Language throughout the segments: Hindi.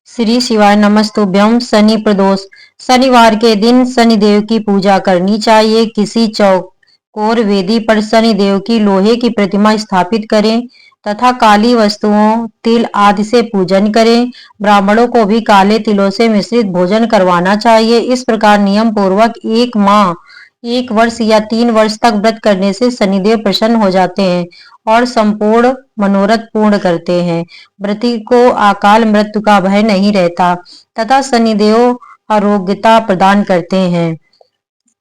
श्री शिवाय नमस्तुभ्यं। शनि प्रदोष। शनिवार के दिन शनिदेव की पूजा करनी चाहिए। किसी चौकोर वेदी पर शनिदेव की लोहे की प्रतिमा स्थापित करें तथा काली वस्तुओं तिल आदि से पूजन करें। ब्राह्मणों को भी काले तिलों से मिश्रित भोजन करवाना चाहिए। इस प्रकार नियम पूर्वक 1 माह 1 वर्ष या 3 वर्ष तक व्रत करने से शनिदेव प्रसन्न हो जाते हैं और संपूर्ण मनोरथ पूर्ण करते हैं। व्रती को अकाल मृत्यु का भय नहीं रहता तथा शनिदेव आरोग्यता प्रदान करते हैं।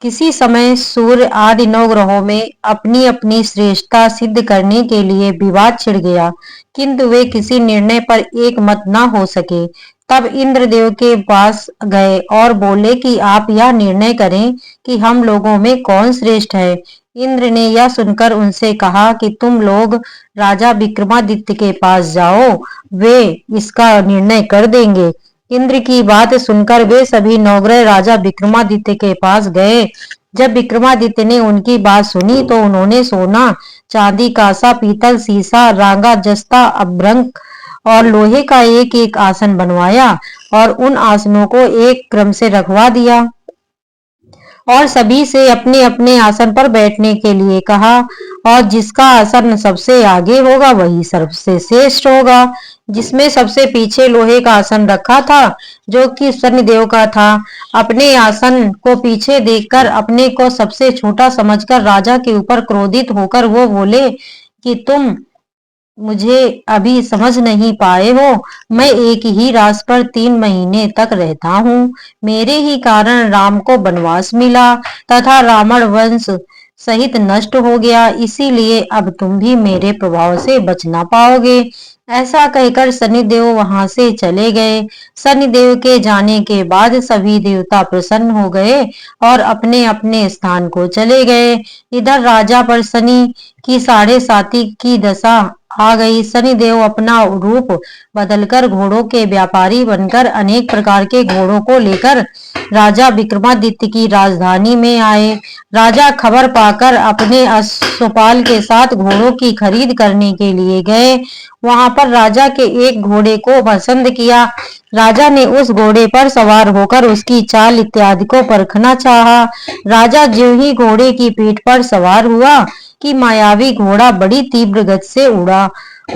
किसी समय सूर्य आदि 9 ग्रहों में अपनी अपनी श्रेष्ठता सिद्ध करने के लिए विवाद छिड़ गया, किंतु वे किसी निर्णय पर एक मत न हो सके। तब इंद्रदेव के पास गए और बोले कि आप यह निर्णय करें कि हम लोगों में कौन श्रेष्ठ है। इंद्र ने यह सुनकर उनसे कहा कि तुम लोग राजा विक्रमादित्य के पास जाओ, वे इसका निर्णय कर देंगे। इंद्र की बात सुनकर वे सभी 9 ग्रह राजा विक्रमादित्य के पास गए। जब विक्रमादित्य ने उनकी बात सुनी तो उन्होंने सोना, चांदी, कांसा, पीतल, सीसा, रांगा, जस्ता, अभ्रक और लोहे का एक एक आसन बनवाया और उन आसनों को एक क्रम से रखवा दिया और सभी से अपने अपने आसन पर बैठने के लिए कहा, और जिसका आसन सबसे आगे होगा वही सबसे श्रेष्ठ होगा। जिसमें सबसे पीछे लोहे का आसन रखा था जो कि शनिदेव का था। अपने आसन को पीछे देखकर अपने को सबसे छोटा समझकर राजा के ऊपर क्रोधित होकर वो बोले कि तुम मुझे अभी समझ नहीं पाए हो। मैं एक ही राज पर 3 महीने तक रहता हूँ। मेरे ही कारण राम को वनवास मिला तथा रावण वंश सहित नष्ट हो गया, इसीलिए अब तुम भी मेरे प्रभाव से बच ना पाओगे। ऐसा कहकर शनिदेव वहां से चले गए। शनिदेव के जाने के बाद सभी देवता प्रसन्न हो गए और अपने अपने स्थान को चले गए। इधर राजा पर शनि की 7.5 की दशा आ गई। शनिदेव अपना रूप बदलकर घोड़ों के व्यापारी बनकर अनेक प्रकार के घोड़ों को लेकर राजा विक्रमादित्य की राजधानी में आए। राजा खबर पाकर अपने अश्वपाल के साथ घोड़ों की खरीद करने के लिए गए। वहां पर राजा के एक घोड़े को पसंद किया। राजा ने उस घोड़े पर सवार होकर उसकी चाल इत्यादि को परखना चाहा। राजा ज्यों ही घोड़े की पीठ पर सवार हुआ कि मायावी घोड़ा बड़ी तीव्र गति से उड़ा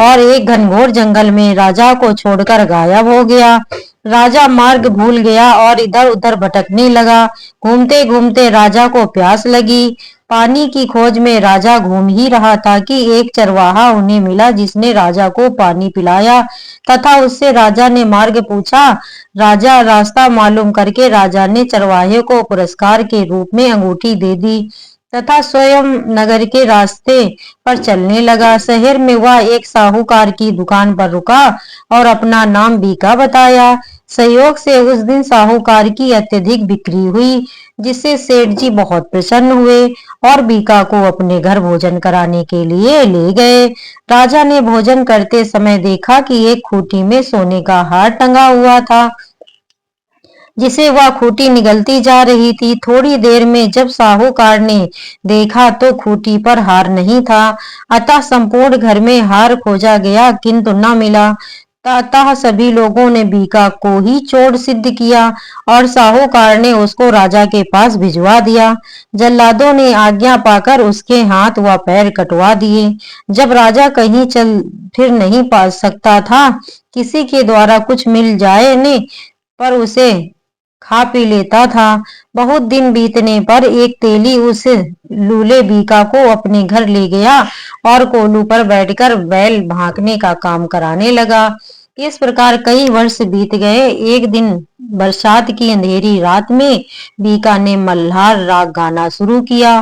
और एक घनघोर जंगल में राजा को छोड़कर गायब हो गया। राजा मार्ग भूल गया और इधर उधर भटकने लगा। घूमते घूमते राजा को प्यास लगी। पानी की खोज में राजा घूम ही रहा था कि एक चरवाहा उन्हें मिला जिसने राजा को पानी पिलाया तथा उससे राजा ने मार्ग पूछा। राजा रास्ता मालूम करके राजा ने चरवाहे को पुरस्कार के रूप में अंगूठी दे दी तथा स्वयं नगर के रास्ते पर चलने लगा। शहर में वह एक साहूकार की दुकान पर रुका और अपना नाम बीका बताया। संयोग से उस दिन साहूकार की अत्यधिक बिक्री हुई, जिससे सेठ जी बहुत प्रसन्न हुए और बीका को अपने घर भोजन कराने के लिए ले गए। राजा ने भोजन करते समय देखा कि एक खूंटी में सोने का हार टंगा हुआ था, जिसे वह खूंटी निगलती जा रही थी। थोड़ी देर में जब साहूकार ने देखा तो खूंटी पर हार नहीं था। अतः संपूर्ण घर में हार खोजा गया किंतु न मिला। अतः सभी लोगों ने बीका को ही चोर सिद्ध किया और साहूकार ने उसको राजा के पास भिजवा दिया। जल्लादों ने आज्ञा पाकर उसके हाथ व पैर कटवा दिए। जब राजा कहीं चल फिर नहीं पा सकता था, किसी के द्वारा कुछ मिल जाए ने पर उसे खा पी लेता था। बहुत दिन बीतने पर एक तेली उस लूले बीका को अपने घर ले गया और कोलू पर बैठकर बैल भांकने का काम कराने लगा। इस प्रकार कई वर्ष बीत गए। एक दिन बरसात की अंधेरी रात में बीका ने मल्हार राग गाना शुरू किया।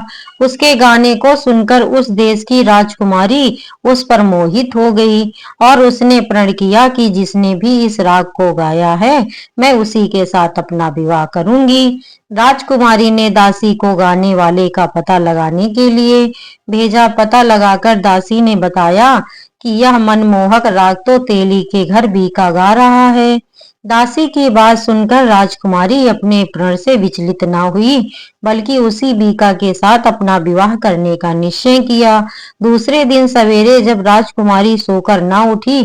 उसके गाने को सुनकर उस देश की राजकुमारी उस पर मोहित हो गई और उसने प्रण किया कि जिसने भी इस राग को गाया है मैं उसी के साथ अपना विवाह करूंगी। राजकुमारी ने दासी को गाने वाले का पता लगाने के लिए भेजा। पता लगाकर दासी ने बताया कि यह मनमोहक राग तो तेली के घर बीका गा रहा है। दासी की बात सुनकर राजकुमारी अपने प्रण से विचलित न हुई, बल्कि उसी बीका के साथ अपना विवाह करने का निश्चय किया। दूसरे दिन सवेरे जब राजकुमारी सोकर न उठी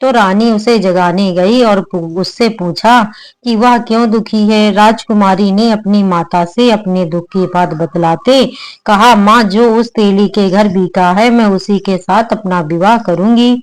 तो रानी उसे जगाने गई और उससे पूछा कि वह क्यों दुखी है। राजकुमारी ने अपनी माता से अपने दुख की बात बतलाते कहा, माँ, जो उस तेली के घर बिका है मैं उसी के साथ अपना विवाह करूंगी,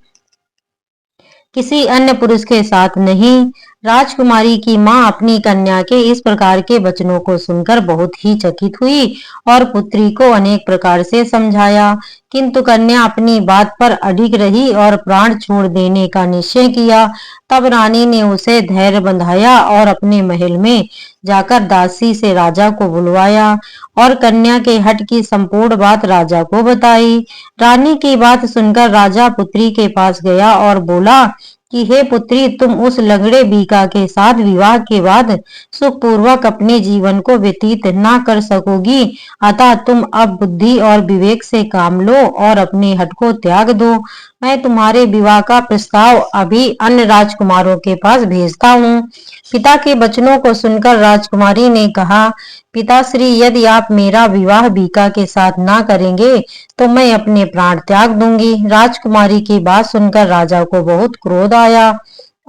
किसी अन्य पुरुष के साथ नहीं। राजकुमारी की मां अपनी कन्या के इस प्रकार के वचनों को सुनकर बहुत ही चकित हुई और पुत्री को अनेक प्रकार से समझाया, किंतु कन्या अपनी बात पर अडिग रही और प्राण छोड़ देने का निश्चय किया। तब रानी ने उसे धैर्य बंधाया और अपने महल में जाकर दासी से राजा को बुलवाया और कन्या के हठ की संपूर्ण बात राजा को बताई। रानी की बात सुनकर राजा पुत्री के पास गया और बोला कि हे पुत्री, तुम उस लंगड़े बीका के साथ विवाह के बाद सुखपूर्वक अपने जीवन को व्यतीत ना कर सकोगी, अतः तुम अब बुद्धि और विवेक से काम लो और अपने हठ को त्याग दो। मैं तुम्हारे विवाह का प्रस्ताव अभी अन्य राजकुमारों के पास भेजता हूँ। पिता के वचनों को सुनकर राजकुमारी ने कहा, पिताश्री, यदि आप मेरा विवाह बीका के साथ ना करेंगे तो मैं अपने प्राण त्याग दूंगी। राजकुमारी की बात सुनकर राजा को बहुत क्रोध आया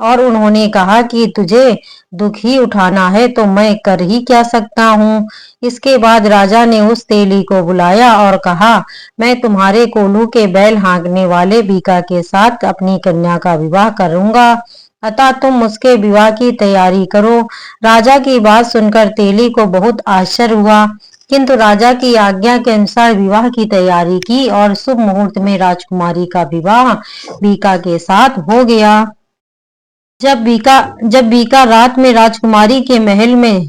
और उन्होंने कहा कि तुझे दुख ही उठाना है तो मैं कर ही क्या सकता हूँ। इसके बाद राजा ने उस तेली को बुलाया और कहा, मैं तुम्हारे कोल्हू के बैल हाँकने वाले बीका के साथ अपनी कन्या का विवाह करूंगा, अतः तुम उसके विवाह की तैयारी करो। राजा की बात सुनकर तेली को बहुत आश्चर्य हुआ, किंतु राजा की आज्ञा के अनुसार विवाह की तैयारी की और शुभ मुहूर्त में राजकुमारी का विवाह बीका के साथ हो गया। जब बीका रात में राजकुमारी के महल में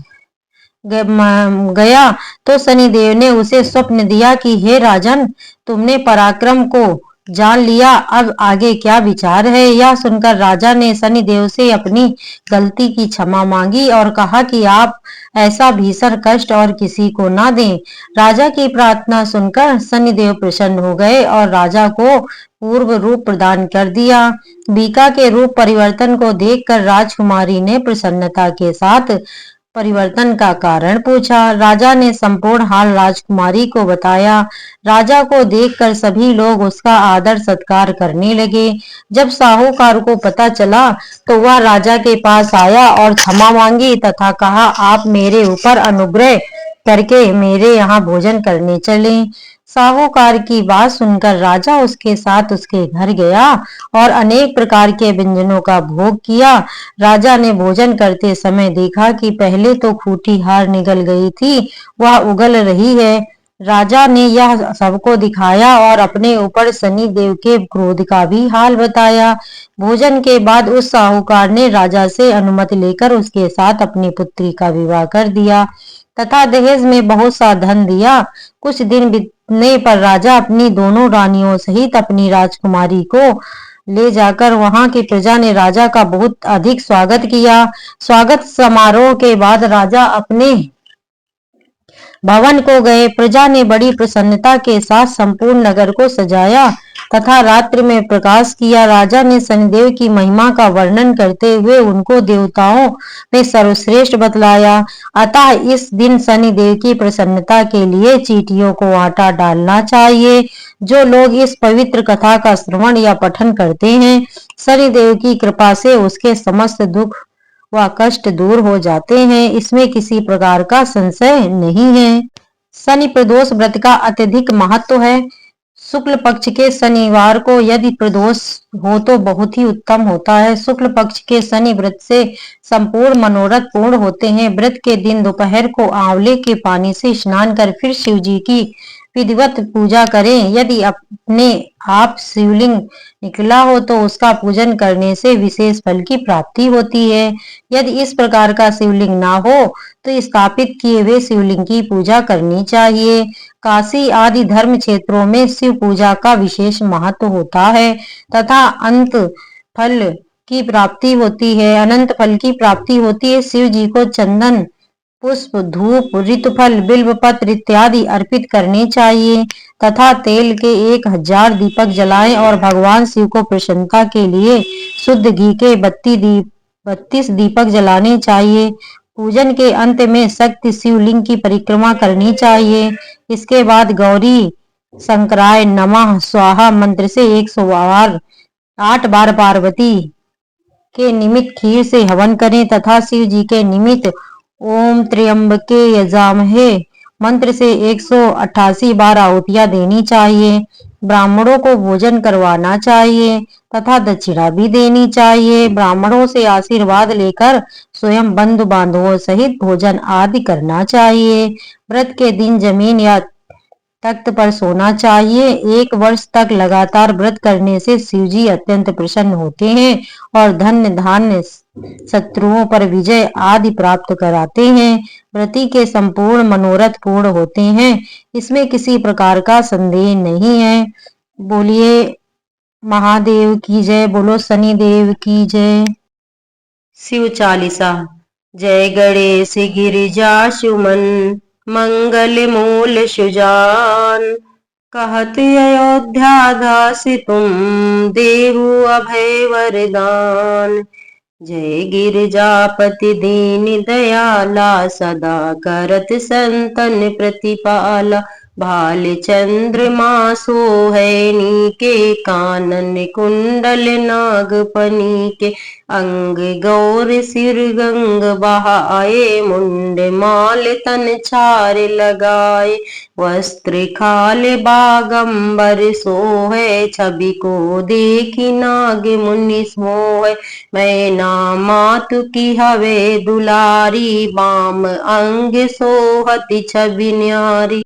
गया तो शनिदेव ने उसे स्वप्न दिया कि हे राजन, तुमने पराक्रम को जान लिया, अब आगे क्या विचार है। यह सुनकर राजा ने शनिदेव से अपनी गलती की क्षमा मांगी और कहा कि आप ऐसा भीषण कष्ट और किसी को ना दें। राजा की प्रार्थना सुनकर शनिदेव प्रसन्न हो गए और राजा को पूर्व रूप प्रदान कर दिया। बीका के रूप परिवर्तन को देखकर राजकुमारी ने प्रसन्नता के साथ परिवर्तन का कारण पूछा। राजा ने संपूर्ण हाल राजकुमारी को बताया। राजा को देखकर सभी लोग उसका आदर सत्कार करने लगे। जब साहूकार को पता चला तो वह राजा के पास आया और क्षमा मांगी तथा कहा, आप मेरे ऊपर अनुग्रह करके मेरे यहाँ भोजन करने चले। साहूकार की बात सुनकर राजा उसके साथ उसके घर गया और अनेक प्रकार के व्यंजनों का भोग किया। राजा ने भोजन करते समय देखा कि पहले तो खूंटी हार निगल गई थी, वह उगल रही है। राजा ने यह सबको दिखाया और अपने ऊपर शनि देव के क्रोध का भी हाल बताया। भोजन के बाद उस साहूकार ने राजा से अनुमति लेकर उसके साथ अपनी पुत्री का विवाह कर दिया तथा दहेज में बहुत सा धन दिया। कुछ दिन बीतने पर राजा अपनी दोनों रानियों सहित अपनी राजकुमारी को ले जाकर वहां की प्रजा ने राजा का बहुत अधिक स्वागत किया। स्वागत समारोह के बाद राजा अपने भवन को गए। प्रजा ने बड़ी प्रसन्नता के साथ संपूर्ण नगर को सजाया तथा रात्रि में प्रकाश किया। राजा ने शनिदेव की महिमा का वर्णन करते हुए उनको देवताओं में सर्वश्रेष्ठ बतलाया। अतः इस दिन शनिदेव की प्रसन्नता के लिए चींटियों को आटा डालना चाहिए। जो लोग इस पवित्र कथा का श्रवण या पठन करते हैं, शनिदेव की कृपा से उसके समस्त दुख व कष्ट दूर हो जाते हैं, इसमें किसी प्रकार का संशय नहीं है। शनि प्रदोष व्रत का अत्यधिक महत्व है। शुक्ल पक्ष के शनिवार को यदि प्रदोष हो तो बहुत ही उत्तम होता है। शुक्ल पक्ष के शनि व्रत से संपूर्ण मनोरथ पूर्ण होते हैं। व्रत के दिन दोपहर को आंवले के पानी से स्नान कर फिर शिव जी की विधिवत पूजा करें। यदि अपने आप शिवलिंग निकला हो तो उसका पूजन करने से विशेष फल की प्राप्ति होती है। यदि इस प्रकार का शिवलिंग ना हो तो स्थापित किए हुए शिवलिंग की पूजा करनी चाहिए। काशी आदि धर्म क्षेत्रों में शिव पूजा का विशेष महत्व होता है तथा अंत फल की प्राप्ति होती है। अनंत फल की प्राप्ति होती है। शिव जी को चंदन, पुष्प, धूप, ऋतुफल, बिल्व पत्र इत्यादि अर्पित करने चाहिए तथा तेल के 1000 दीपक जलाएं और भगवान शिव को प्रसन्नता के लिए शुद्ध घी के 32 दीपक जलाने चाहिए। पूजन के अंत में शक्ति शिवलिंग की परिक्रमा करनी चाहिए। इसके बाद गौरी शंकराय नमः स्वाहा मंत्र से 100 बार 8 बार पार्वती के निमित्त खीर से हवन करें तथा शिव जी के निमित्त ओम त्र्यंबके यजामहे मंत्र से 188 बार आहुतियां देनी चाहिए। ब्राह्मणों को भोजन करवाना चाहिए तथा दक्षिणा भी देनी चाहिए। ब्राह्मणों से आशीर्वाद लेकर स्वयं बंधु बांधवों सहित भोजन आदि करना चाहिए। व्रत के दिन जमीन या तख्त पर सोना चाहिए। 1 वर्ष तक लगातार व्रत करने से शिवजी अत्यंत प्रसन्न होते हैं और धन्य धान्य शत्रुओं पर विजय आदि प्राप्त कराते हैं। व्रती के संपूर्ण मनोरथ पूर्ण होते हैं, इसमें किसी प्रकार का संदेह नहीं है। बोलिए महादेव की जय, बोलो शनिदेव की जय। शिव चालीसा। जय गणेश गिरिजा सुमन मंगल मूल सुजान, कहत अयोध्या दास तुम देहु अभय वरदान। जय गिरिजापति दीन दयाला, सदा करत संतन प्रतिपाला। भाल चंद्रमा सोहैनी के, कानन कुंडल नागफनी के। अंग गौर सिर गंग बहाए, मुंड माल तन छार लगाए। वस्त्र खाल बागंबर सोहे, छवि को देखी नाग मुनि मोह। मैना मातु की हवे दुलारी, बाम अंग सोहति छवि न्यारी।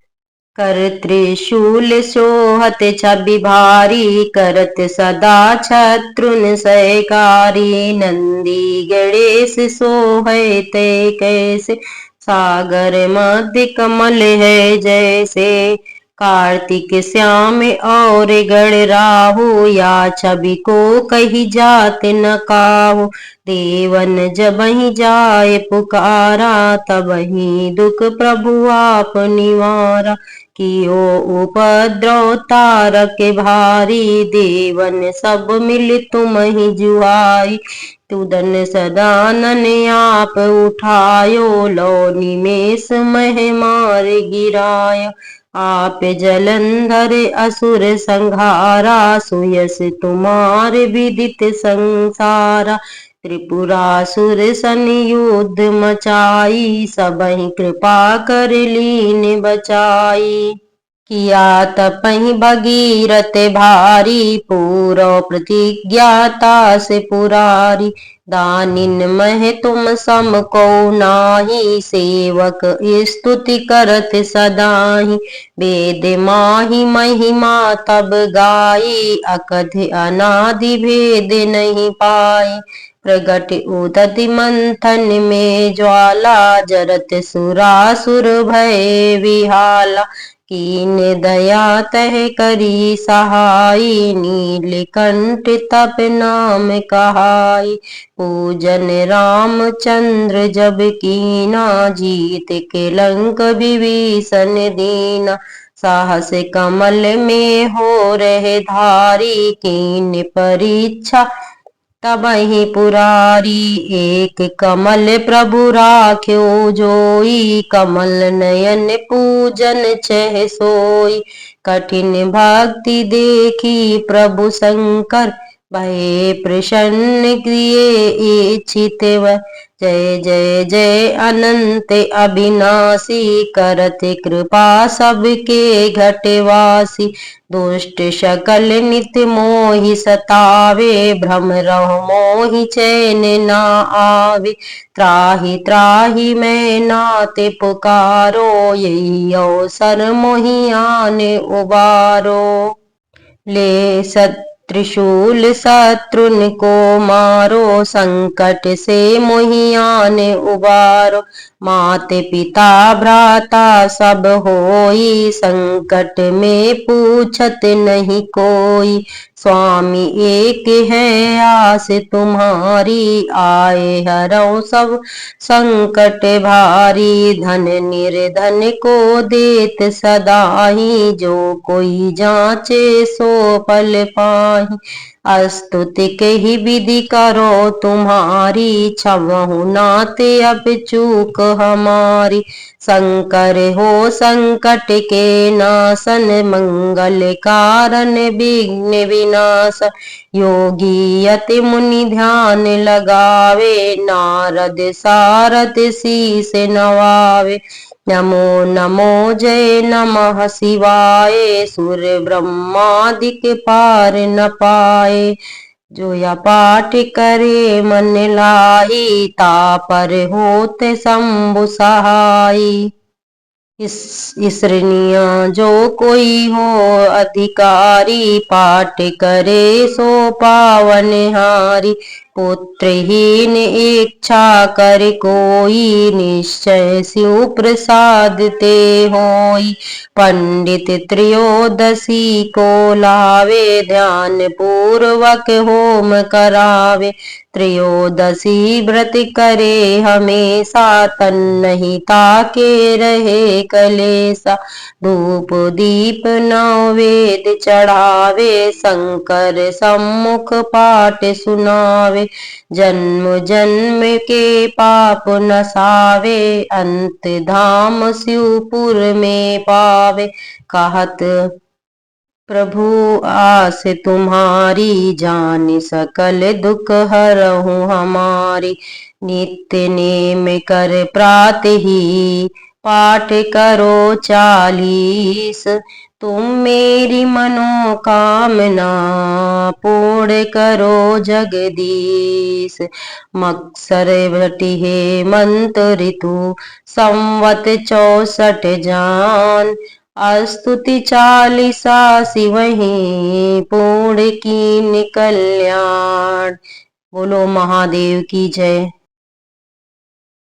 कर त्रिशूल सोहत छवि भारी, करत सदा शत्रुन सहकारी। नंदी गणेश सोहे ते कैसे, सागर मध्य कमल है जैसे। कार्तिक श्याम और गण राहु, या छवि को कही जात न काहू। देवन जबहि जाय पुकारा, तबहि दुख प्रभु आप निवारा। कियो उपद्रव तारक भारी, देवन सब मिल तुमहि जुआई। तुदन सदानन आप उठायो, लो निमेष मह मार गिराय। आप जलंधर असुर संहारा, सुयस तुम्हार विदित संसारा। त्रिपुरासुर संयुद्ध मचाई, सबहि कृपा कर लीन बचाई। किया तपहि भगीरथ भारी, पूरो प्रतिज्ञा तास पुरारी। दानिन मह तुम सम को नाही, सेवक स्तुति करत सदाहि। वेद माहि महिमा तब गाई, अकथ अनादि भेद नहीं पाई। प्रगट उदति मंथन में ज्वाला, जरत सुरासुर भय विहाला। कीन दया तह करी सहाई, नीलकंठ तप नाम कहाई। पूजन रामचंद्र जब कीना, जीत के लंक विभीषण दीना। साहस कमल में हो रहे धारी, कीन परीक्षा तबहि पुरारी। एक कमल प्रभु राख्यो जोई, कमल नयन पूजन चह सोई। कठिन भक्ति देखी प्रभु शंकर, भये प्रसन्न किए इच्छित वर। जय जय जय अनंत अविनाशी, करत कृपा सबके घटवासी। दुष्ट सकल नित मोहि सतावे, भ्रम रहो मोहि चैन न आवे। त्राहि त्राहि मैं नाथ पुकारो, यही अवसर मोहि आन उबारो। ले त्रिशूल शत्रुन को मारो, संकट से मोहि आन उबारो। मात पिता भ्राता सब होई, संकट में पूछत नहीं कोई। स्वामी एक है आस तुम्हारी, आए हरौ सब संकट भारी। धन निर्धन को देत सदाही, जो कोई जाचे सो फल पाई। नाही। स्तुति के ही विधि करो तुम्हारी, क्षमहु नाथ अब चूक हमारी। शंकर हो संकट के नाशन, मंगल कारण विघ्न विनाश। योगी यति मुनि ध्यान लगावे, नारद सारद शीस नवावे। नमो नमो जय नमः शिवाय, सुर ब्रह्मादिक पार न पाए। जो या पाठ करे मन लाही, तापर होत शंभु सहाई। इसरनिया जो कोई हो अधिकारी, पाठ करे सो पावन हारी। पुत्रहीन इच्छा कर कोई, निश्चय शिव प्रसाद ते होई। पंडित त्रयोदशी को लावे, ध्यान पूर्वक होम करावे। त्रयोदशी व्रत करे हमेशा, तन नहीं ताके रहे कलेसा। धूप दीप नैवेद्य चढ़ावे, शंकर सम्मुख पाठ सुनावे। जन्म जन्म के पाप नसावे, अंत धाम शिवपुर में पावे। कहत प्रभु आस तुम्हारी, जान सकल दुख हरहु हमारी। नित्य नेम कर प्रातहि, पाठ करो 40। तुम मेरी मनोकामना, पूर्ण करो जगदीश। मत्सर है मंत ऋतु, संवत 64 जान। स्तुति 40 शिवहि, पूर्ण कीन कल्याण। बोलो महादेव की जय।